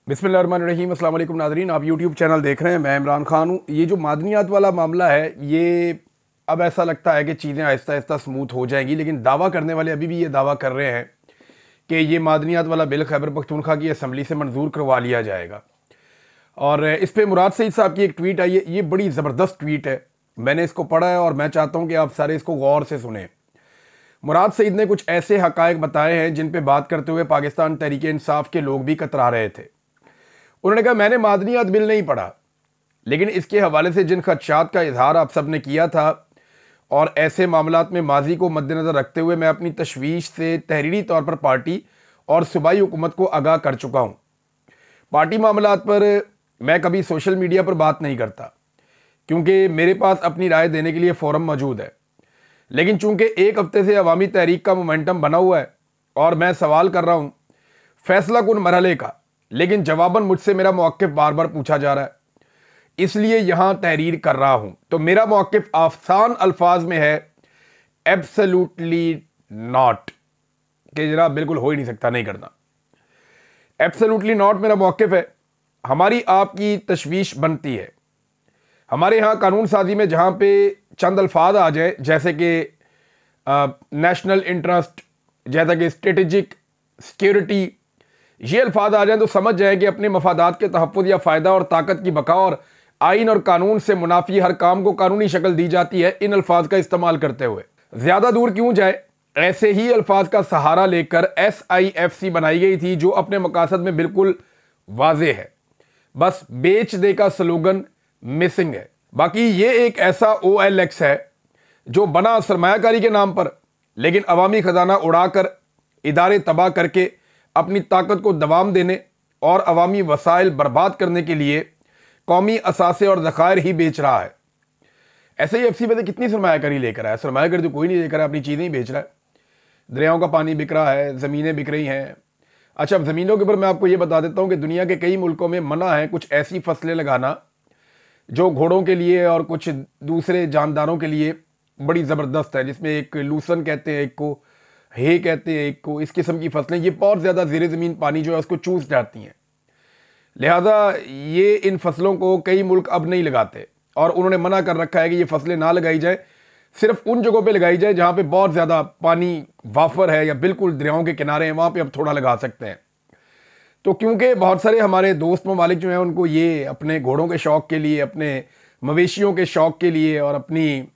बिस्मिल्लाहिर्रहमानिर्रहीम। अस्सलाम वालेकुम नाज़रीन, आप यूट्यूब चैनल देख रहे हैं। मैं इमरान खान हूँ। ये जो मादनियात वाला मामला है, ये अब ऐसा लगता है कि चीज़ें आहिस्ता आहिस्ता स्मूथ हो जाएंगी, लेकिन दावा करने वाले अभी भी ये दावा कर रहे हैं कि ये मादनियात वाला बिल खैबर पख्तूनख्वा की असम्बली से मंजूर करवा लिया जाएगा। और इस पर मुराद सईद साहब की एक ट्वीट आई है। ये बड़ी ज़बरदस्त ट्वीट है, मैंने इसको पढ़ा है और मैं चाहता हूँ कि आप सारे इसको गौर से सुने। मुराद सईद ने कुछ ऐसे हकायक बताए हैं जिन पे बात करते हुए पाकिस्तान तहरीक इंसाफ के लोग भी कतरा रहे थे। उन्होंने कहा, मैंने मादनियात बिल नहीं पढ़ा, लेकिन इसके हवाले से जिन खदशात का इजहार आप सब ने किया था और ऐसे मामलात में माजी को मद्देनज़र रखते हुए मैं अपनी तशवीश से तहरीरी तौर पर पार्टी और सूबाई हुकूमत को आगाह कर चुका हूँ। पार्टी मामलात पर मैं कभी सोशल मीडिया पर बात नहीं करता, क्योंकि मेरे पास अपनी राय देने के लिए फ़ोरम मौजूद है। लेकिन चूंकि एक हफ्ते से अवामी तहरीक का मोमेंटम बना हुआ है और मैं सवाल कर रहा हूँ फैसला कुन मरहले का, लेकिन जवाबन मुझसे मेरा मौक़िफ़ बार बार पूछा जा रहा है, इसलिए यहां तहरीर कर रहा हूं। तो मेरा मौक़िफ़ आसान अल्फाज में है, एब्सोल्युटली नॉट, कि जनाब बिल्कुल हो ही नहीं सकता, नहीं करना। एब्सोल्युटली नॉट मेरा मौक़िफ़ है। हमारी आपकी तशवीश बनती है। हमारे यहाँ कानून साजी में जहाँ पे चंद अल्फाज आ जाए, जैसे कि नेशनल इंटरेस्ट, जैसा कि स्ट्रेटेजिक सिक्योरिटी, ये अल्फाज आ जाए तो समझ जाए कि अपने मफादात के तहफ़्फ़ुज़ या फ़ायदा और ताकत की बका और आइन और कानून से मुनाफी हर काम को कानूनी शक्ल दी जाती है इन अल्फाज का इस्तेमाल करते हुए। ज़्यादा दूर क्यों जाए, ऐसे ही अल्फाज का सहारा लेकर SIFC बनाई गई थी, जो अपने मकासद में बिल्कुल वाज़ेह है, बस बेच दे का स्लोगन मिसिंग है। बाकी ये एक ऐसा OLX है जो बना सरमायाकारी के नाम पर, लेकिन अवामी खजाना उड़ाकर, इदारे तबाह करके, अपनी ताकत को दवाम देने और अवामी वसाइल बर्बाद करने के लिए कौमी असासे और ज़खायर ही बेच रहा है। SIFC में कितनी सरमायाकारी लेकर आया? सरमायाकारी तो कोई नहीं लेकर आया, अपनी चीज़ें ही बेच रहा है। दरियाओं का पानी बिक रहा है, ज़मीनें बिक रही हैं। अच्छा, अब ज़मीनों के ऊपर मैं आपको ये बता देता हूँ कि दुनिया के कई मुल्कों में मना है कुछ ऐसी फसलें लगाना जो घोड़ों के लिए और कुछ दूसरे जानदारों के लिए बड़ी ज़बरदस्त है, जिसमें एक लूसन कहते हैं, एक को हे कहते हैं, एक को, इस किस्म की फसलें, ये बहुत ज़्यादा ज़ेरे ज़मीन पानी जो है उसको चूस जाती हैं। लिहाजा ये इन फसलों को कई मुल्क अब नहीं लगाते और उन्होंने मना कर रखा है कि ये फसलें ना लगाई जाए, सिर्फ उन जगहों पे लगाई जाए जहाँ पे बहुत ज़्यादा पानी वाफर है या बिल्कुल दरियाओं के किनारे हैं, वहाँ पे अब थोड़ा लगा सकते हैं। तो क्योंकि बहुत सारे हमारे दोस्त ममालिक जो हैं उनको ये अपने घोड़ों के शौक़ के लिए, अपने मवेशियों के शौक़ के लिए और अपनी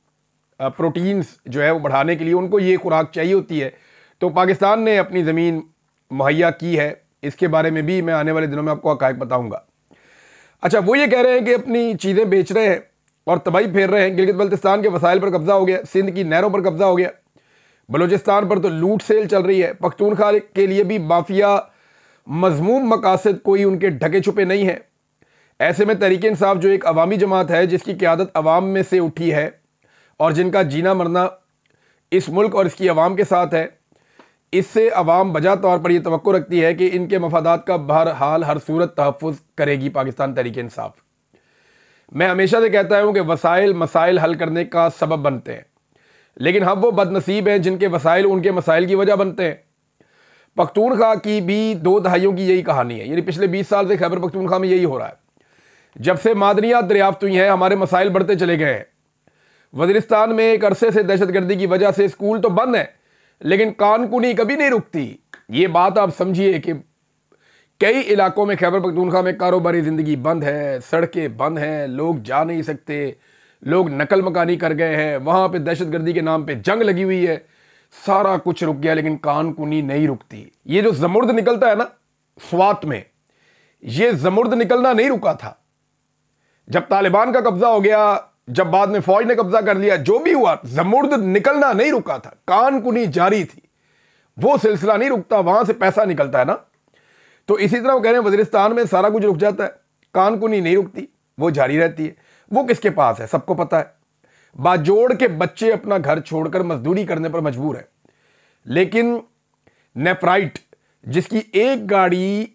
प्रोटीन्स जो है वो बढ़ाने के लिए उनको ये खुराक चाहिए होती है। तो पाकिस्तान ने अपनी ज़मीन मुहैया की है, इसके बारे में भी मैं आने वाले दिनों में आपको हक़ाइक़ बताऊंगा। अच्छा, वो ये कह रहे हैं कि अपनी चीज़ें बेच रहे हैं और तबाही फेर रहे हैं। गिलगित बल्तिस्तान के वसाइल पर कब्जा हो गया, सिंध की नहरों पर कब्जा हो गया, बलूचिस्तान पर तो लूट सेल चल रही है। पख्तूनख्वा के लिए भी माफिया मजमूम मकासद कोई उनके ढके छुपे नहीं है। ऐसे में तहरीक इंसाफ जो एक अवामी जमात है, जिसकी क़यादत अवाम में से उठी है और जिनका जीना मरना इस मुल्क और इसकी अवाम के साथ है, इससे अवाम बजा तौर पर यह तवक्को रखती है कि इनके मफादात का बहरहाल हर सूरत तहफ़्फ़ुज़ करेगी पाकिस्तान तहरीक इंसाफ। मैं हमेशा से कहता हूँ कि वसाइल मसाइल हल करने का सबब बनते हैं, लेकिन हम वो बदनसीब हैं जिनके वसाइल उनके मसाइल की वजह बनते हैं। पख्तूनख्वा की भी 2 दहाइयों की यही कहानी है, यानी पिछले 20 साल से खैबर पख्तूनख्वा में यही हो रहा है। जब से मादनियात दरियाफ्त हुई हैं, हमारे मसाइल बढ़ते चले गए हैं। वज़ीरिस्तान में एक अरसे से दहशतगर्दी की वजह से स्कूल तो बंद है, लेकिन कानकुनी कभी नहीं रुकती। ये बात आप समझिए कि कई इलाकों में खैबर पख्तूनख्वा में कारोबारी ज़िंदगी बंद है, सड़कें बंद हैं, लोग जा नहीं सकते, लोग नकल मकानी कर गए हैं, वहाँ पे दहशतगर्दी के नाम पे जंग लगी हुई है, सारा कुछ रुक गया, लेकिन कानकुनी नहीं रुकती। ये जो ज़मुर्द निकलता है ना स्वात में, ये ज़मुर्द निकलना नहीं रुका था। जब तालिबान का कब्जा हो गया, जब बाद में फौज ने कब्जा कर लिया, जो भी हुआ, ज़मुर्द निकलना नहीं रुका था, कानकुनी जारी थी। वो सिलसिला नहीं रुकता, वहां से पैसा निकलता है ना। तो इसी तरह वो कह रहे हैं वज़ीरिस्तान में सारा कुछ रुक जाता है, कानकुनी नहीं रुकती, वो जारी रहती है। वो किसके पास है? सबको पता है। बाजोड़ के बच्चे अपना घर छोड़कर मजदूरी करने पर मजबूर है, लेकिन नेफ्राइट, जिसकी एक गाड़ी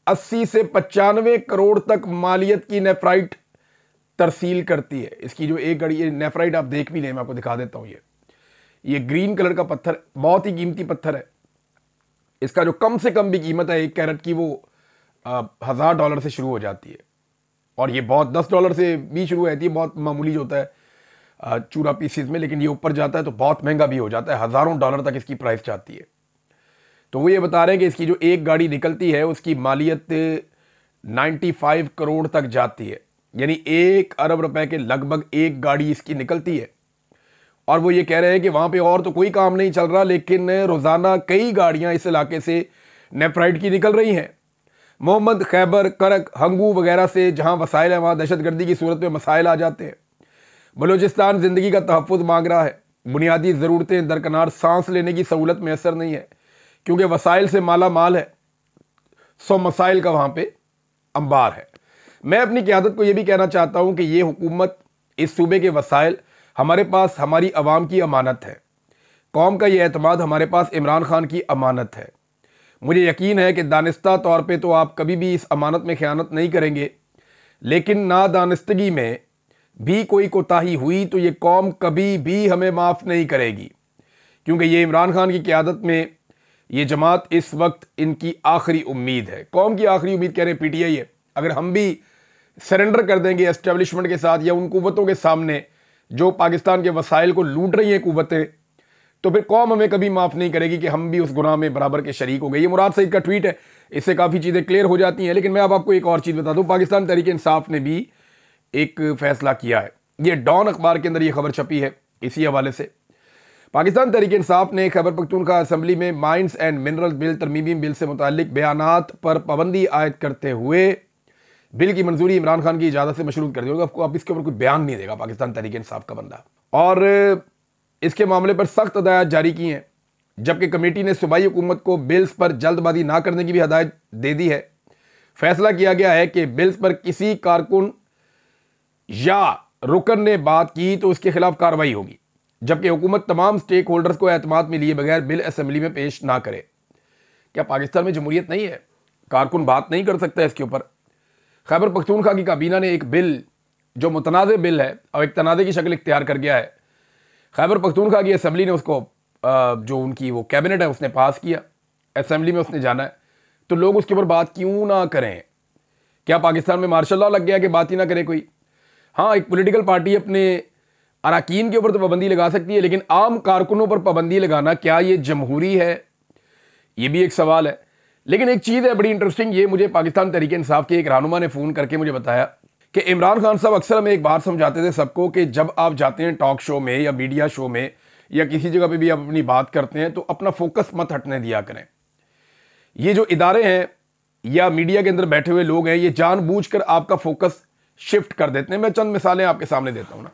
80 से 95 करोड़ तक मालियत की नेफ्राइट तरसील करती है। इसकी जो एक गाड़ी, ये नेफ्राइट आप देख भी लें, मैं आपको दिखा देता हूँ। ये ग्रीन कलर का पत्थर, बहुत ही कीमती पत्थर है। इसका जो कम से कम भी कीमत है 1 कैरेट की, वो $1000 से शुरू हो जाती है, और ये बहुत $10 से भी शुरू होती है, बहुत मामूली जो होता है चूरा पीसीज में, लेकिन ये ऊपर जाता है तो बहुत महंगा भी हो जाता है, हज़ारों डॉलर तक इसकी प्राइस जाती है। तो वो ये बता रहे हैं कि इसकी जो एक गाड़ी निकलती है उसकी मालियत 95 करोड़ तक जाती है, यानी 1 अरब रुपए के लगभग एक गाड़ी इसकी निकलती है। और वो ये कह रहे हैं कि वहाँ पे और तो कोई काम नहीं चल रहा, लेकिन रोज़ाना कई गाड़ियाँ इस इलाके से नेफ्राइट की निकल रही हैं। मोहम्मद, खैबर, करक, हंगू वगैरह से जहाँ वसाइल है वहाँ दहशतगर्दी की सूरत में मसाइल आ जाते हैं। बलूचिस्तान ज़िंदगी का तहफ़्फ़ुज़ मांग रहा है, बुनियादी ज़रूरतें दरकिनार, सांस लेने की सहूलत मैसर नहीं है क्योंकि वसाइल से माला माल है, सो मसाइल का वहाँ पे अंबार है। मैं अपनी क़यादत को ये भी कहना चाहता हूँ कि ये हुकूमत, इस सूबे के वसाइल हमारे पास हमारी आवाम की अमानत है, कौम का ये एतमाद हमारे पास इमरान खान की अमानत है। मुझे यकीन है कि दानिस्ता तौर पे तो आप कभी भी इस अमानत में ख़यानत नहीं करेंगे, लेकिन नादानिस्तगी में भी कोई कोताही हुई तो ये कौम कभी भी हमें माफ़ नहीं करेगी, क्योंकि ये इमरान खान की क़यादत में ये जमात इस वक्त इनकी आखिरी उम्मीद है। कौम की आखिरी उम्मीद कह रहे पीटीआई है। अगर हम भी सरेंडर कर देंगे एस्टेब्लिशमेंट के साथ या उन कुव्वतों के सामने जो पाकिस्तान के वसाइल को लूट रही हैं कुव्वतें, तो फिर कौम हमें कभी माफ़ नहीं करेगी कि हम भी उस गुनाह में बराबर के शरीक हो गए। ये मुराद सईद का ट्वीट है, इससे काफ़ी चीज़ें क्लियर हो जाती हैं। लेकिन मैं अब आपको एक और चीज़ बता दूँ, पाकिस्तान तहरीक इंसाफ ने भी एक फ़ैसला किया है। ये डॉन अखबार के अंदर ये खबर छपी है। इसी हवाले से पाकिस्तान तहरीक इंसाफ ने खैबर पख्तूनख्वा असेंबली में माइंस एंड मिनरल्स बिल तरमीमी बिल से मुताल्लिक बयानात पर पाबंदी आयद करते हुए बिल की मंजूरी इमरान खान की इजाज़त से मशरूत कर दी होगी। आपको अब इसके ऊपर कोई बयान नहीं देगा पाकिस्तान तहरीक इंसाफ का बंदा, और इसके मामले पर सख्त हदायत जारी की हैं, जबकि कमेटी ने सूबाई हुकूमत को बिल्स पर जल्दबाजी ना करने की भी हदायत दे दी है। फैसला किया गया है कि बिल्स पर किसी कारकुन या रुकन ने बात की तो उसके खिलाफ कार्रवाई होगी, जबकि हुकूमत तमाम स्टेक होल्डर्स को एतमाद में लिए बगैर बिल असेंबली में पेश ना करे। क्या पाकिस्तान में जमहूरियत नहीं है? कारकुन बात नहीं कर सकता इसके ऊपर? खैबर पख्तूनख्वा की काबीना ने एक बिल जो मुतनाज़ बिल है और एक तनाज़े की शक्ल इख्तियार कर गया है, खैबर पख्तूनख्वा की असेंबली ने उसको जो उनकी वो कैबिनेट है उसने पास किया, असेंबली में उसने जाना है, तो लोग उसके ऊपर बात क्यों ना करें? क्या पाकिस्तान में मार्शल लॉ लग गया कि बात ही ना करे कोई? हाँ, एक पॉलिटिकल पार्टी अपने अरकान के ऊपर तो पाबंदी लगा सकती है, लेकिन आम कारकुनों पर पाबंदी लगाना क्या ये जमहूरी है? ये भी एक सवाल है। लेकिन एक चीज़ है बड़ी इंटरेस्टिंग, ये मुझे पाकिस्तान तहरीक इंसाफ के एक रहनुमा ने फ़ोन करके मुझे बताया कि इमरान खान साहब अक्सर हमें एक बात समझाते थे सबको कि जब आप जाते हैं टॉक शो में या मीडिया शो में या किसी जगह पे भी आप अपनी बात करते हैं तो अपना फोकस मत हटने दिया करें। ये जो इदारे हैं या मीडिया के अंदर बैठे हुए लोग हैं, ये जानबूझकर आपका फोकस शिफ्ट कर देते हैं। मैं चंद मिसालें आपके सामने देता हूँ ना।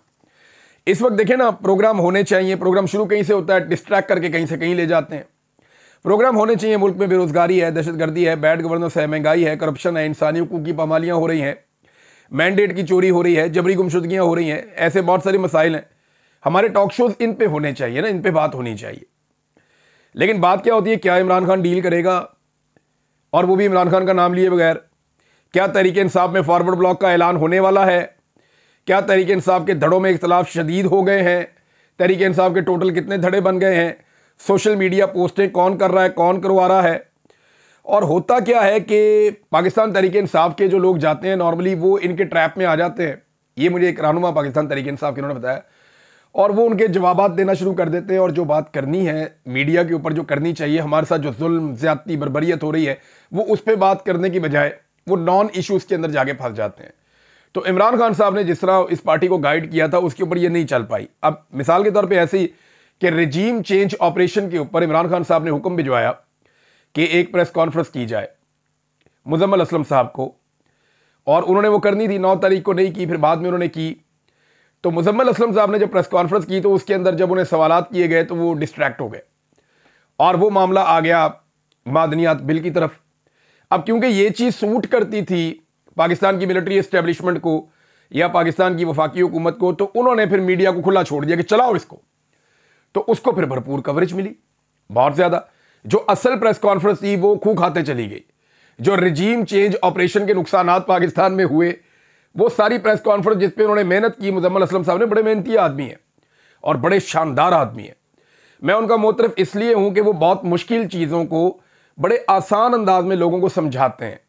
इस वक्त देखें ना, प्रोग्राम होने चाहिए, प्रोग्राम शुरू कहीं से होता है, डिस्ट्रैक्ट करके कहीं से कहीं ले जाते हैं। प्रोग्राम होने चाहिए, मुल्क में बेरोजगारी है, दहशतगर्दी है, बैड गवर्नेंस है, महंगाई है, करप्शन है, इंसानी हुकूक की पामालियाँ हो रही हैं, मैंडेट की चोरी हो रही है, जबरी गुमशुदगियाँ हो रही हैं, ऐसे बहुत सारे मसाइल हैं। हमारे टॉक शोज इन पे होने चाहिए ना, इन पे बात होनी चाहिए। लेकिन बात क्या होती है, क्या इमरान खान डील करेगा, और वो भी इमरान खान का नाम लिए बगैर? क्या तहरीक इंसाफ में फॉरवर्ड ब्लॉक का ऐलान होने वाला है? क्या तहरीक इंसाफ के धड़ों में इख्तलाफ शदीद हो गए हैं? तहरीक इंसाफ के टोटल कितने धड़े बन गए हैं? सोशल मीडिया पोस्टें कौन कर रहा है, कौन करवा रहा है? और होता क्या है कि पाकिस्तान तहरीक इंसाफ के जो लोग जाते हैं नॉर्मली वो इनके ट्रैप में आ जाते हैं। ये मुझे एक रहनुमा पाकिस्तान तहरीक इंसाफ के उन्होंने बताया, और वो उनके जवाबात देना शुरू कर देते हैं, और जो बात करनी है मीडिया के ऊपर जो करनी चाहिए, हमारे साथ जो जुल्म, ज्यादती, बर्बरियत हो रही है, वो उस पर बात करने की बजाय वो नॉन इशूज़ के अंदर जाके फंस जाते हैं। तो इमरान खान साहब ने जिस तरह इस पार्टी को गाइड किया था उसके ऊपर ये नहीं चल पाई। अब मिसाल के तौर पे ऐसे ही कि रिजीम चेंज ऑपरेशन के ऊपर इमरान खान साहब ने हुक्म भिजवाया कि एक प्रेस कॉन्फ्रेंस की जाए मुजम्मिल असलम साहब को, और उन्होंने वो करनी थी, 9 तारीख को नहीं की, फिर बाद में उन्होंने की। तो मुजम्मिल असलम साहब ने जब प्रेस कॉन्फ्रेंस की तो उसके अंदर जब उन्हें सवालात किए गए तो वो डिस्ट्रैक्ट हो गए और वो मामला आ गया मादनियात बिल की तरफ। अब क्योंकि ये चीज़ सूट करती थी पाकिस्तान की मिलिट्री एस्टेब्लिशमेंट को या पाकिस्तान की वफाकी हुकूमत को, तो उन्होंने फिर मीडिया को खुला छोड़ दिया कि चलाओ इसको। तो उसको फिर भरपूर कवरेज मिली, बहुत ज़्यादा। जो असल प्रेस कॉन्फ्रेंस थी वो खूह खाते चली गई। जो रिजीम चेंज ऑपरेशन के नुकसानात पाकिस्तान में हुए, वो सारी प्रेस कॉन्फ्रेंस जिस पे उन्होंने मेहनत की, मुजम्मिल असलम साहब ने, बड़े मेहनती आदमी हैं और बड़े शानदार आदमी हैं। मैं उनका मोतरफ इसलिए हूं कि वो बहुत मुश्किल चीज़ों को बड़े आसान अंदाज में लोगों को समझाते हैं।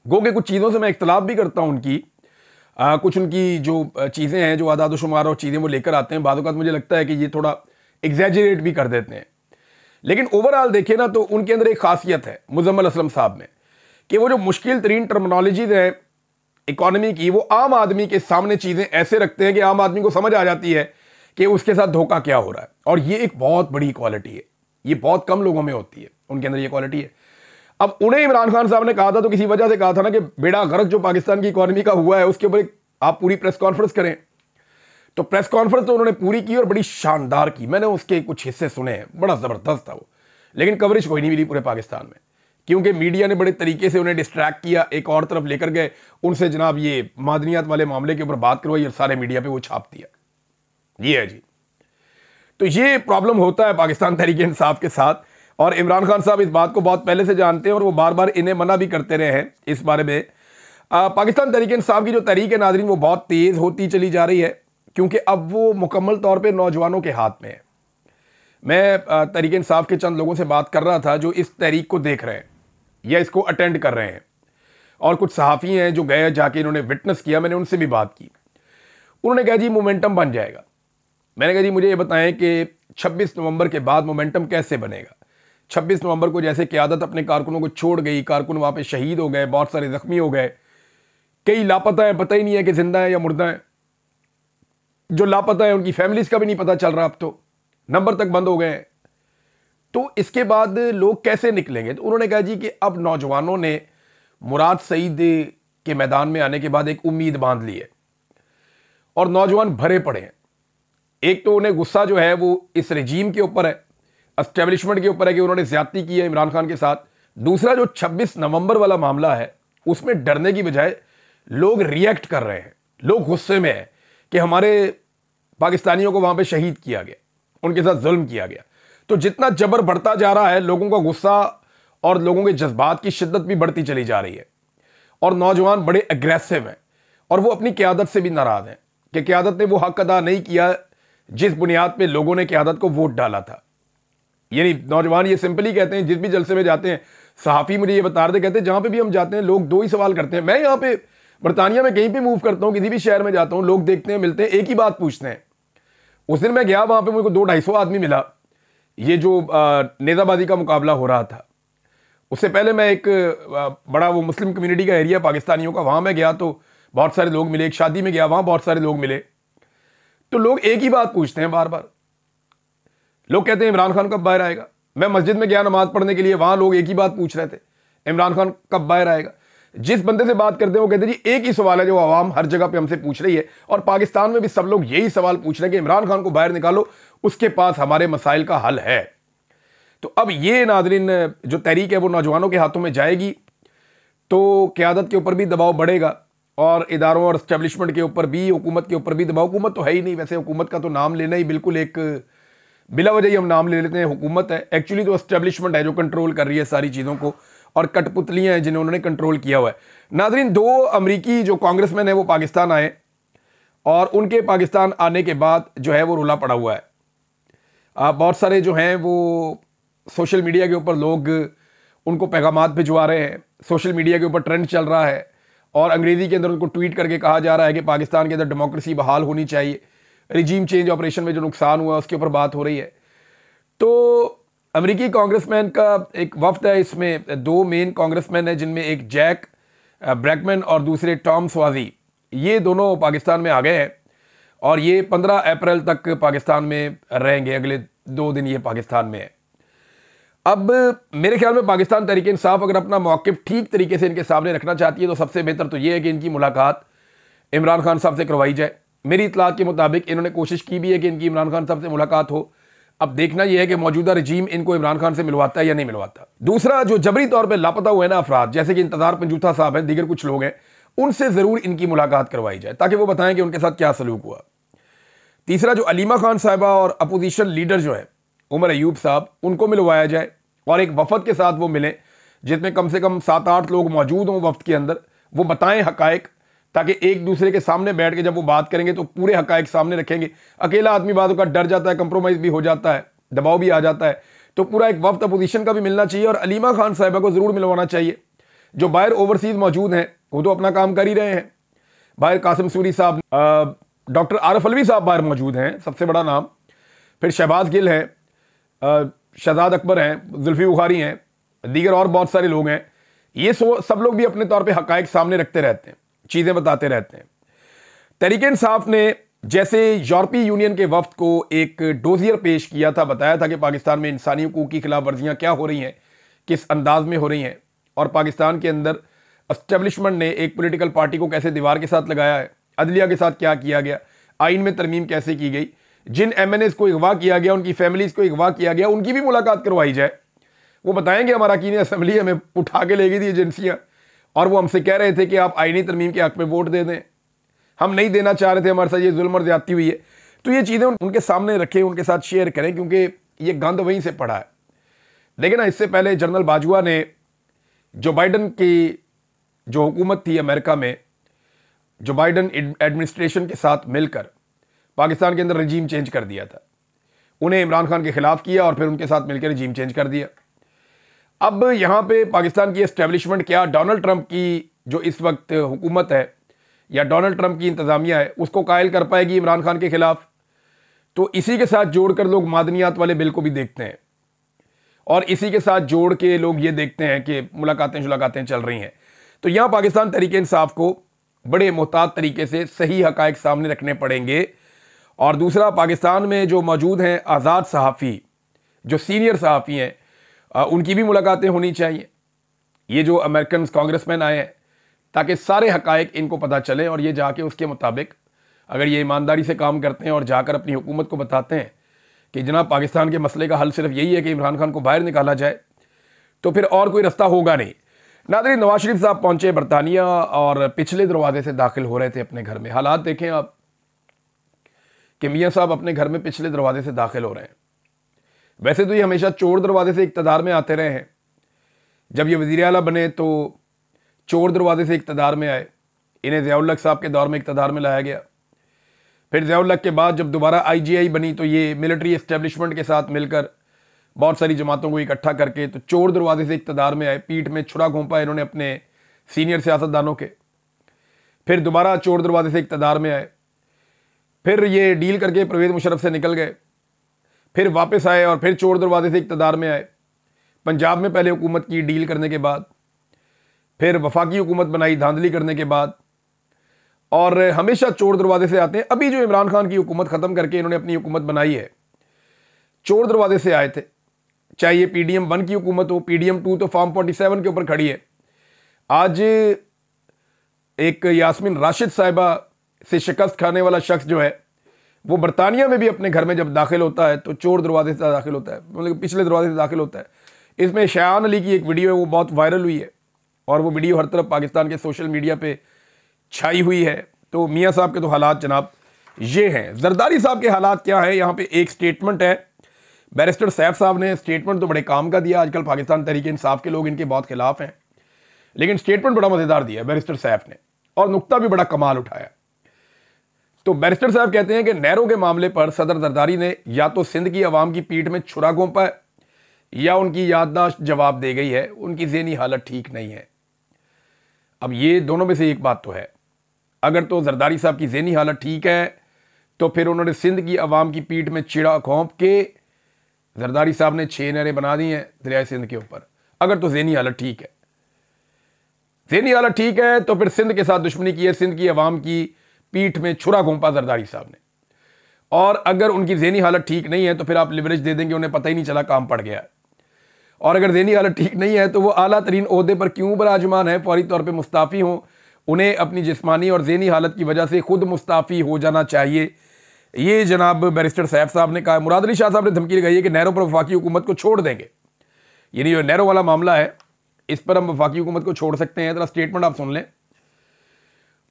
गो के कुछ चीज़ों से मैं इख्तलाफ भी करता हूँ उनकी, कुछ उनकी जो चीज़ें हैं, जो आदाद शुमार और चीज़ें वो लेकर आते हैं, बाद वक़्त मुझे लगता है कि ये थोड़ा एग्जैजरेट भी कर देते हैं। लेकिन ओवरऑल देखें ना तो उनके अंदर एक खासियत है मुजम्मिल असलम साहब में, कि वो जो मुश्किल तरीन टर्मिनोलॉजीज है इकोनॉमी की, वो आम आदमी के सामने चीज़ें ऐसे रखते हैं कि आम आदमी को समझ आ जाती है कि उसके साथ धोखा क्या हो रहा है। और ये एक बहुत बड़ी क्वालिटी है, ये बहुत कम लोगों में होती है, उनके अंदर ये क्वालिटी है। अब उन्हें इमरान खान साहब ने कहा था तो किसी वजह से कहा था ना कि बेड़ा गर्क जो पाकिस्तान की इकोनॉमी का हुआ है उसके ऊपर आप पूरी प्रेस कॉन्फ्रेंस करें। तो प्रेस कॉन्फ्रेंस तो उन्होंने पूरी की और बड़ी शानदार की, मैंने उसके कुछ हिस्से सुने हैं, बड़ा ज़बरदस्त था वो। लेकिन कवरेज कोई नहीं मिली पूरे पाकिस्तान में, क्योंकि मीडिया ने बड़े तरीके से उन्हें डिस्ट्रैक्ट किया, एक और तरफ लेकर गए, उनसे जनाब ये मादनियात वाले मामले के ऊपर बात करवाई और सारे मीडिया पे वो छाप दिया। ये है जी। तो ये प्रॉब्लम होता है पाकिस्तान तहरीक इंसाफ के साथ, और इमरान खान साहब इस बात को बहुत पहले से जानते हैं और वो बार बार इन्हें मना भी करते रहे हैं इस बारे में। पाकिस्तान तहरीक इंसाफ की जो तहरीक है नाज़रीन, वो बहुत तेज़ होती चली जा रही है, क्योंकि अब वो मुकम्मल तौर पर नौजवानों के हाथ में है। मैं तहरीक इंसाफ के चंद लोगों से बात कर रहा था जो इस तहरीक को देख रहे हैं या इसको अटेंड कर रहे हैं, और कुछ सहाफ़ी हैं जो गए जाके इन्होंने विटनेस किया, मैंने उनसे भी बात की। उन्होंने कहा जी मोमेंटम बन जाएगा। मैंने कहा जी मुझे ये बताएं कि 26 नवंबर के बाद मोमेंटम कैसे बनेगा। 26 नवंबर को जैसे क़यादत अपने कारकुनों को छोड़ गई, कारकुन वहाँ पे शहीद हो गए, बहुत सारे ज़ख्मी हो गए, कई लापता हैं, पता ही नहीं है कि जिंदा है या मुर्दा है। जो लापता है उनकी फैमिलीज़ का भी नहीं पता चल रहा, अब तो नंबर तक बंद हो गए हैं। तो इसके बाद लोग कैसे निकलेंगे? तो उन्होंने कहा जी कि अब नौजवानों ने मुराद सईद के मैदान में आने के बाद एक उम्मीद बांध ली है और नौजवान भरे पड़े हैं। एक तो उन्हें गुस्सा जो है वो इस रजीम के ऊपर है, एस्टेब्लिशमेंट के ऊपर है कि उन्होंने ज्यादती की है इमरान खान के साथ। दूसरा जो 26 नवंबर वाला मामला है उसमें डरने की बजाय लोग रिएक्ट कर रहे हैं, लोग गुस्से में हैं कि हमारे पाकिस्तानियों को वहां पे शहीद किया गया, उनके साथ जुल्म किया गया। तो जितना जबर बढ़ता जा रहा है, लोगों का गुस्सा और लोगों के जज्बात की शिद्दत भी बढ़ती चली जा रही है, और नौजवान बड़े एग्रेसिव हैं और वो अपनी क़यादत से भी नाराज हैं कि क़यादत ने वो हक अदा नहीं किया जिस बुनियाद पे लोगों ने क़यादत को वोट डाला था। यानी नौजवान ये सिंपली कहते हैं, जिस भी जलसे में जाते हैं, सहाफ़ी मुझे ये बता रहे थे, कहते हैं जहां पे भी हम जाते हैं लोग दो ही सवाल करते हैं। मैं यहाँ पे बरतानिया में कहीं भी मूव करता हूँ, किसी भी शहर में जाता हूँ, लोग देखते हैं, मिलते हैं, एक ही बात पूछते हैं। उस दिन मैं गया, वहां पे मुझे 200-250 आदमी मिला, ये जो नेज़ाबाजी का मुकाबला हो रहा था। उससे पहले मैं एक बड़ा वो मुस्लिम कम्युनिटी का एरिया पाकिस्तानियों का, वहां मैं गया तो बहुत सारे लोग मिले। एक शादी में गया, वहां बहुत सारे लोग मिले। तो लोग एक ही बात पूछते हैं बार बार। लोग कहते हैं इमरान खान कब बाहर आएगा। मैं मस्जिद में गया नमाज पढ़ने के लिए, वहां लोग एक ही बात पूछ रहे थे, इमरान खान कब बाहर आएगा। जिस बंदे से बात करते हैं वो कहते हैं जी एक ही सवाल है जो आवाम हर जगह पे हमसे पूछ रही है, और पाकिस्तान में भी सब लोग यही सवाल पूछ रहे हैं कि इमरान खान को बाहर निकालो, उसके पास हमारे मसाइल का हल है। तो अब ये नाज़रीन जो तहरीक है वो नौजवानों के हाथों में जाएगी तो क़यादत के ऊपर भी दबाव बढ़ेगा, और इदारों और एस्टेब्लिशमेंट के ऊपर भी, हुकूमत के ऊपर भी दबाव। हुकूमत तो है ही नहीं, वैसे हुकूमत का तो नाम लेना ही बिल्कुल एक बिला वजह ही हम नाम ले लेते हैं हुकूमत है। एक्चुअली तो एस्टेब्लिशमेंट है जो कंट्रोल कर रही है सारी चीज़ों को, और कठपुतलियाँ हैं जिन्हें उन्होंने कंट्रोल किया हुआ है। नाज़रीन 2 अमरीकी जो कांग्रेसमैन है वो पाकिस्तान आए, और उनके पाकिस्तान आने के बाद जो है वो रुला पड़ा हुआ है। बहुत सारे जो हैं वो सोशल मीडिया के ऊपर लोग उनको पैगामात भिजवा रहे हैं, सोशल मीडिया के ऊपर ट्रेंड चल रहा है, और अंग्रेज़ी के अंदर उनको ट्वीट करके कहा जा रहा है कि पाकिस्तान के अंदर डेमोक्रेसी बहाल होनी चाहिए, रिजीम चेंज ऑपरेशन में जो नुकसान हुआ उसके ऊपर बात हो रही है। तो अमेरिकी कांग्रेसमैन का एक वफ्द है, इसमें 2 मेन कांग्रेसमैन हैं जिनमें एक जैक ब्रैकमैन और दूसरे टॉम स्वाजी, ये दोनों पाकिस्तान में आ गए हैं, और ये 15 अप्रैल तक पाकिस्तान में रहेंगे। अगले 2 दिन ये पाकिस्तान में है। अब मेरे ख्याल में पाकिस्तान तहरीक इंसाफ अगर अपना मौक़िफ़ ठीक तरीके से इनके सामने रखना चाहती है तो सबसे बेहतर तो ये है कि इनकी मुलाकात इमरान खान साहब से करवाई जाए। मेरी इत्तलात के मुताबिक इन्होंने कोशिश की भी है कि इनकी इमरान खान साहब से मुलाकात हो। अब देखना यह है कि मौजूदा रजीम इनको इमरान खान से मिलवाता है या नहीं मिलवाता। दूसरा, जो जबरी तौर पर लापता हुए ना अफराद, जैसे कि इंतजार पंजूथा साहब हैं, दीगर कुछ लोग हैं, उनसे ज़रूर इनकी मुलाकात करवाई जाए ताकि वो बताएं कि उनके साथ क्या सलूक हुआ। तीसरा, जो अलीमा खान साहिबा और अपोजिशन लीडर जो है उमर अयूब साहब, उनको मिलवाया जाए और एक वफद के साथ वो मिलें जिसमें कम से कम 7-8 लोग मौजूद हों वफ्द के अंदर। वो बताएं हकायक, ताकि एक दूसरे के सामने बैठ के जब वो बात करेंगे तो पूरे हकायक सामने रखेंगे। अकेला आदमी बातों का डर जाता है, कंप्रोमाइज़ भी हो जाता है, दबाव भी आ जाता है। तो पूरा एक वफ्द अपोजिशन का भी मिलना चाहिए और अलीमा खान साहिबा को ज़रूर मिलवाना चाहिए जो बाहर ओवरसीज मौजूद हैं वो तो अपना काम कर ही रहे हैं। बाहर कासिम सूरी साहब, डॉक्टर आरफ अलवी साहब बाहर मौजूद हैं, सबसे बड़ा नाम। फिर शहबाज गिल हैं, शहजाद अकबर हैं, जुल्फी बुखारी हैं, दीगर और बहुत सारे लोग हैं। ये सब लोग भी अपने तौर पे हकायक सामने रखते रहते हैं, चीज़ें बताते रहते हैं। तहरीक इंसाफ ने जैसे यूरोपीय यूनियन के वफ्द को एक डोजियर पेश किया था, बताया था कि पाकिस्तान में इंसानी हकूक़ की खिलाफ वर्जियाँ क्या हो रही हैं, किस अंदाज में हो रही हैं, और पाकिस्तान के अंदर एस्टेब्लिशमेंट ने एक पॉलिटिकल पार्टी को कैसे दीवार के साथ लगाया है, अदलिया के साथ क्या किया गया, आइन में तरमीम कैसे की गई, जिन MNAs को अगवा किया गया, उनकी फैमिलीज़ को अगवा किया गया, उनकी भी मुलाकात करवाई जाए। वो बताएंगे हमारा अरकान असम्बली हमें उठा के ले गई थी एजेंसियाँ, और वो हमसे कह रहे थे कि आप आइनी तरमीम के हक़ में वोट दे दें, हम नहीं देना चाह रहे थे, हमारे साथ ये जुल्म और ज़्यादती हुई है। तो ये चीज़ें उनके सामने रखें, उनके साथ शेयर करें, क्योंकि ये गंद वहीं से पड़ा है। लेकिन इससे पहले जनरल बाजवा ने जो बाइडन की जो हुकूमत थी अमेरिका में, जो बाइडन एडमिनिस्ट्रेशन के साथ मिलकर पाकिस्तान के अंदर रजीम चेंज कर दिया था, उन्हें इमरान खान के खिलाफ किया और फिर उनके साथ मिलकर रजीम चेंज कर दिया। अब यहाँ पे पाकिस्तान की एस्टेब्लिशमेंट क्या डोनाल्ड ट्रंप की जो इस वक्त हुकूमत है या डोनाल्ड ट्रंप की इंतज़ामिया है उसको कायल कर पाएगी इमरान खान के खिलाफ? तो इसी के साथ जोड़कर लोग मादनियात वाले बिल को भी देखते हैं, और इसी के साथ जोड़ के लोग ये देखते हैं कि मुलाकातें चल रही हैं। तो यहाँ पाकिस्तान तहरीक इंसाफ को बड़े मोहतात तरीके से सही हकायक सामने रखने पड़ेंगे। और दूसरा, पाकिस्तान में जो मौजूद हैं आज़ाद सहाफ़ी, जो सीनियर सहाफ़ी हैं, उनकी भी मुलाकातें होनी चाहिए। ये जो अमेरिकन कांग्रेसमैन आए हैं, ताकि सारे हकायक इनको पता चले, और ये जाके उसके मुताबिक अगर ये ईमानदारी से काम करते हैं और जाकर अपनी हुकूमत को बताते हैं कि जनाब पाकिस्तान के मसले का हल सिर्फ यही है कि इमरान खान को बाहर निकाला जाए, तो फिर और कोई रास्ता होगा नहीं। नाज़रीन, नवाज शरीफ साहब पहुंचे बरतानिया और पिछले दरवाजे से दाखिल हो रहे थे अपने घर में। हालात देखें आप कि मियाँ साहब अपने घर में पिछले दरवाजे से दाखिल हो रहे हैं। वैसे तो ये हमेशा चोर दरवाजे से इक़्तिदार में आते रहे हैं। जब ये वज़ीर आला बने तो चोर दरवाजे से इक़्तिदार में आए, इन्हें ज़िया-उल हक़ साहब के दौर में इक़्तिदार में लाया गया। फिर ज़िया-उल हक़ के बाद जब दोबारा IGI बनी तो ये मिलिट्री एस्टेब्लिशमेंट के साथ मिलकर बहुत सारी जमातों को इकट्ठा करके तो चोर दरवाजे से इक़्तिदार में आए। पीठ में छुरा घोंपा इन्होंने अपने सीनियर सियासतदानों के। फिर दोबारा चोर दरवाजे से इक़्तिदार में आए, फिर ये डील करके परवेज़ मुशर्रफ से निकल गए, फिर वापस आए और फिर चोर दरवाजे से इक़्तिदार में आए। पंजाब में पहले हुकूमत की डील करने के बाद, फिर वफाकी हुकूमत बनाई धांधली करने के बाद, और हमेशा चोर दरवाजे से आते हैं। अभी जो इमरान खान की हुकूमत ख़त्म करके इन्होंने अपनी हुकूमत बनाई है, चोर दरवाजे से आए थे। चाहे ये PDM 1 की हुकूमत हो, PDM 2 तो फॉर्म 47 के ऊपर खड़ी है। आज एक यास्मीन राशिद साहिबा से शिकस्त खाने वाला शख्स जो है वो बरतानिया में भी अपने घर में जब दाखिल होता है तो चोर दरवाजे से दाखिल होता है, मतलब पिछले दरवाजे से दाखिल होता है। इसमें शायान अली की एक वीडियो है, वो बहुत वायरल हुई है और वो वीडियो हर तरफ पाकिस्तान के सोशल मीडिया पे छाई हुई है। तो मियाँ साहब के तो हालात जनाब ये हैं। जरदारी साहब के हालात क्या है? यहाँ पे एक स्टेटमेंट है, बैरिस्टर सैफ साहब ने स्टेटमेंट तो बड़े काम का दिया। आजकल पाकिस्तान तहरीक इंसाफ के लोग इनके बहुत खिलाफ हैं, लेकिन स्टेटमेंट बड़ा मज़ेदार दिया बैरिस्टर सैफ ने, और नुक्ता भी बड़ा कमाल उठाया। तो बैरिस्टर साहब कहते हैं कि नहरों के मामले पर सदर जरदारी ने या तो सिंध की आवाम की पीठ में छुरा घोंपा है या उनकी याददाश्त जवाब दे गई है, उनकी ज़हनी हालत ठीक नहीं है। अब ये दोनों में से एक बात तो है। अगर तो जरदारी साहब की ज़हनी हालत ठीक है तो फिर उन्होंने सिंध की आवाम की पीठ में चिड़ा घोंप के जरदारी साहब ने 6 नहरें बना दी हैं दरिया सिंध के ऊपर। अगर तो ज़हनी हालत ठीक है, ज़हनी हालत ठीक है तो फिर सिंध के साथ दुश्मनी की है, सिंध की आवाम की पीठ में छुरा घोंपा जरदारी साहब ने। और अगर उनकी ज़हनी हालत ठीक नहीं है तो फिर आप लिवरेज दे देंगे, उन्हें पता ही नहीं चला काम पड़ गया। और अगर ज़हनी हालत ठीक नहीं है तो वो आला तरीन ओहदे पर क्यों बराजमान है, फौरी तौर पर मुस्ताफ़ी हों। उन्हें अपनी जिस्मानी और ज़हनी हालत की वजह से खुद मुस्ताफ़ी हो जाना चाहिए। ये जनाब बैरिस्टर सैफ साहब ने कहा। मुराद अली शाह साहब ने धमकी लगाई है कि नहरों पर वफाकी हुकूमत को छोड़ देंगे। यानी जो नहरों वाला मामला है इस पर हम वफाकी हुकूमत को छोड़ सकते हैं। जरा स्टेटमेंट आप सुन लें।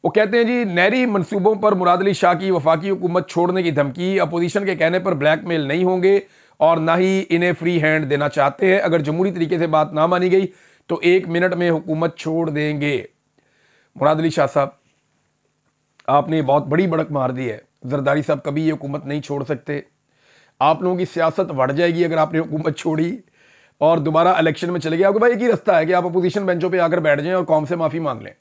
वो कहते हैं जी, नहरी मंसूबों पर मुराद अली शाह की वफाकी हुकूमत छोड़ने की धमकी, अपोजिशन के कहने पर ब्लैकमेल नहीं होंगे और ना ही इन्हें फ्री हैंड देना चाहते हैं। अगर जमहूरी तरीके से बात ना मानी गई तो 1 मिनट में हुकूमत छोड़ देंगे। मुराद अली शाह साहब, आपने बहुत बड़ी बड़क मार दी है। जरदारी साहब कभी ये हुकूमत नहीं छोड़ सकते। आप लोगों की सियासत बढ़ जाएगी अगर आपने हुकूमत छोड़ी। और दोबारा इलेक्शन में चले गए, आपके भाई एक ही रास्ता है कि आप अपोजिशन बेंचों पे आकर बैठ जाएं और कौम से माफ़ी मांग लें।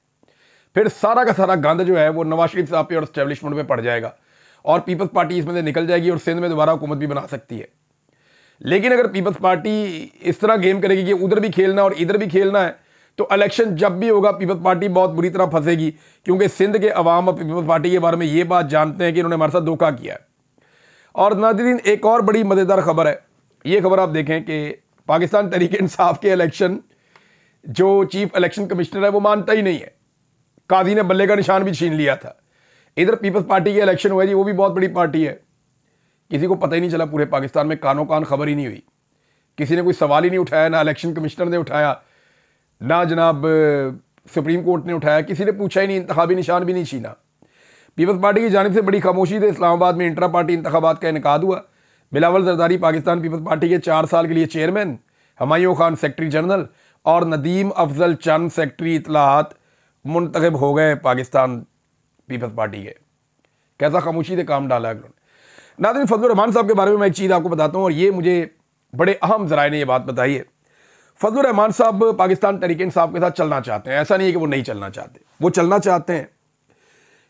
फिर सारा का सारा गंद जो है वो नवाज शरीफ साहब पे और एस्टेब्लिशमेंट पे पड़ जाएगा और पीपल्स पार्टी इसमें से निकल जाएगी और सिंध में दोबारा हुकूमत भी बना सकती है। लेकिन अगर पीपल्स पार्टी इस तरह गेम करेगी कि उधर भी खेलना और इधर भी खेलना है, तो इलेक्शन जब भी होगा पीपल्स पार्टी बहुत बुरी तरह फंसेगी, क्योंकि सिंध के अवाम और पीपल्स पार्टी के बारे में ये बात जानते हैं कि इन्होंने हमारे साथ धोखा किया है। और नाज़रीन, एक और बड़ी मज़ेदार खबर है। ये खबर आप देखें कि पाकिस्तान तहरीक इंसाफ के इलेक्शन जो चीफ इलेक्शन कमिश्नर है वो मानता ही नहीं है। काजी ने बल्ले का निशान भी छीन लिया था। इधर पीपल्स पार्टी के इलेक्शन हुए जी, वो भी बहुत बड़ी पार्टी है, किसी को पता ही नहीं चला, पूरे पाकिस्तान में कानो कान खबर ही नहीं हुई, किसी ने कोई सवाल ही नहीं उठाया, ना इलेक्शन कमिश्नर ने उठाया, ना जनाब सुप्रीम कोर्ट ने उठाया, किसी ने पूछा ही नहीं, इंतखाबी निशान भी नहीं छीना। पीपल्स पार्टी की जानिब से बड़ी खामोशी से इस्लामाबाद में इंट्रा पार्टी इंतखाबात का इनेकाद हुआ। बिलावल जरदारी पाकिस्तान पीपल्स पार्टी के 4 साल के लिए chairman, Humayun Khan secretary general और नदीम अफजल चंद सेक्रेटरी इतलात मुंतखब हो गए पाकिस्तान पीपल्स पार्टी के। कैसा खामोशी से काम डाला है उन्होंने। नाज़रीन, फजलुर रहमान साहब के बारे में मैं एक चीज़ आपको बताता हूँ, और ये मुझे बड़े अहम ज़राए ने ये बात बताई है। फजलुर रहमान साहब पाकिस्तान तहरीक इंसाफ के साथ चलना चाहते हैं, ऐसा नहीं है कि वो नहीं चलना चाहते, वो चलना चाहते हैं,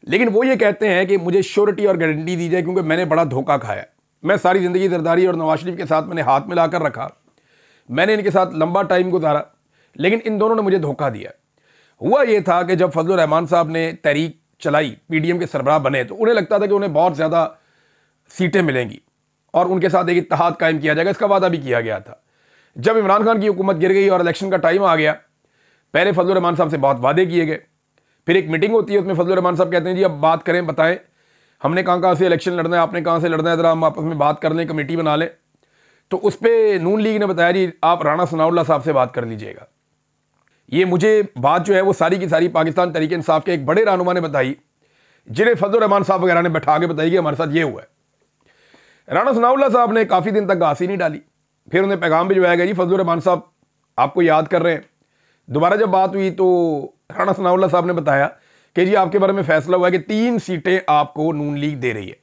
लेकिन वो ये कहते हैं कि मुझे श्योरिटी और गारंटी दी जाए, क्योंकि मैंने बड़ा धोखा खाया। मैं सारी ज़िंदगी जरदारी और नवाज शरीफ के साथ मैंने हाथ मिलाकर रखा, मैंने इनके साथ लंबा टाइम गुजारा, लेकिन इन दोनों ने मुझे धोखा दिया। हुआ ये था कि जब फजलुर रहमान साहब ने तहरीक चलाई, पीडीएम के सरबराह बने, तो उन्हें लगता था कि उन्हें बहुत ज़्यादा सीटें मिलेंगी और उनके साथ एक इत्तेहाद कायम किया जाएगा। इसका वादा भी किया गया था। जब इमरान खान की हुकूमत गिर गई और इलेक्शन का टाइम आ गया, पहले फजलुर रहमान साहब से बहुत वादे किए गए, फिर एक मीटिंग होती है, उसमें फजलुर रहमान साहब कहते हैं जी अब बात करें, बताएं हमने कहाँ से इलेक्शन लड़ना है, आपने कहाँ से लड़ना है, ज़रा हम आपस में बात कर लें, कमेटी बना लें। तो उस पर नून लीग ने बताया जी आप राणा सनाउल्लाह साहब से बात कर लीजिएगा। ये मुझे बात जो है वो सारी की सारी पाकिस्तान तहरीक इंसाफ के एक बड़े रहनुमा ने बताई, जिन्हें फजलुर रहमान साहब वगैरह ने बैठा के बताई कि हमारे साथ ये हुआ है। राणा सनाउल्लाह साहब ने काफ़ी दिन तक घास ही नहीं डाली, फिर उन्हें पैगाम भिजवाया गया जी फजलुर रहमान साहब आपको याद कर रहे हैं। दोबारा जब बात हुई तो राणा सनाउल्लाह साहब ने बताया कि जी आपके बारे में फैसला हुआ है कि 3 सीटें आपको नून लीग दे रही है,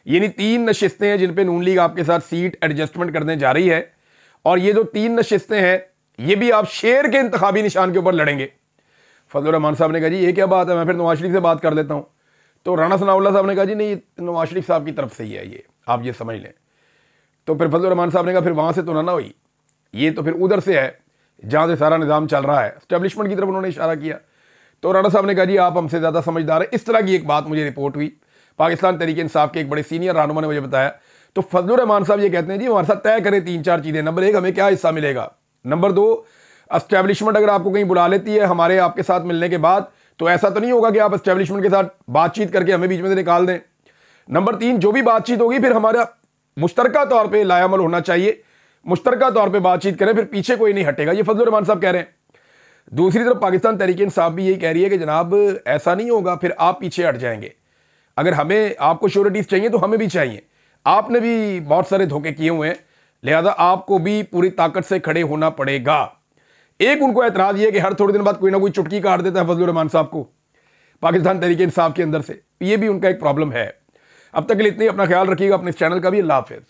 यानी 3 नशिस्तें हैं जिन पे नून लीग आपके साथ सीट एडजस्टमेंट करने जा रही है, और ये जो 3 नशिस्तें हैं ये भी आप शेर के इंतखाबी निशान के ऊपर लड़ेंगे। फजलुर रहमान साहब ने कहा जी ये क्या बात है, मैं फिर नवाज शरीफ से बात कर लेता हूँ। तो राणा सनाउल्लाह साहब ने कहा जी नहीं, नवाज शरीफ साहब की तरफ से ही है, ये आप ये समझ लें। तो फिर फजलुर रहमान साहब ने कहा फिर वहाँ से तो ना हुई, ये तो फिर उधर से है जहाँ से सारा निज़ाम चल रहा है, एस्टेब्लिशमेंट की तरफ उन्होंने इशारा किया। तो राणा साहब ने कहा जी आप हमसे ज़्यादा समझदार है। इस तरह की एक बात मुझे रिपोर्ट हुई, पाकिस्तान तहरीक इंसाफ के एक बड़े सीनियर रहनुमा ने मुझे बताया। तो फजलुर रहमान साहब ये कहते हैं जी हमारे साथ तय करें 3-4 चीज़ें। नंबर 1 हमें क्या हिस्सा मिलेगा, नंबर 2 एस्टेब्लिशमेंट अगर आपको कहीं बुला लेती है हमारे आपके साथ मिलने के बाद, तो ऐसा तो नहीं होगा कि आप एस्टेब्लिशमेंट के साथ बातचीत करके हमें बीच में से निकाल दें। नंबर 3 जो भी बातचीत होगी फिर हमारा मुश्तरका तौर पे लायामल होना चाहिए, मुश्तरका तौर पे बातचीत करें, फिर पीछे कोई नहीं हटेगा, ये फजलुर रहमान साहब कह रहे हैं। दूसरी तरफ पाकिस्तान तहरीक इंसाफ भी यही कह रही है कि जनाब ऐसा नहीं होगा, फिर आप पीछे हट जाएंगे। अगर हमें आपको श्योरिटीज चाहिए तो हमें भी चाहिए, आपने भी बहुत सारे धोखे किए हुए हैं, लिहाजा आपको भी पूरी ताकत से खड़े होना पड़ेगा। एक उनको एतराज़ ये है कि हर थोड़े दिन बाद कोई ना कोई चुटकी काट देता है फजलुर रहमान साहब को पाकिस्तान तहरीक इंसाफ के अंदर से, ये भी उनका एक प्रॉब्लम है। अब तक के लिए इतनी, अपना ख्याल रखिएगा, अपने इस चैनल का भी। अल्लाह हाफ़िज़।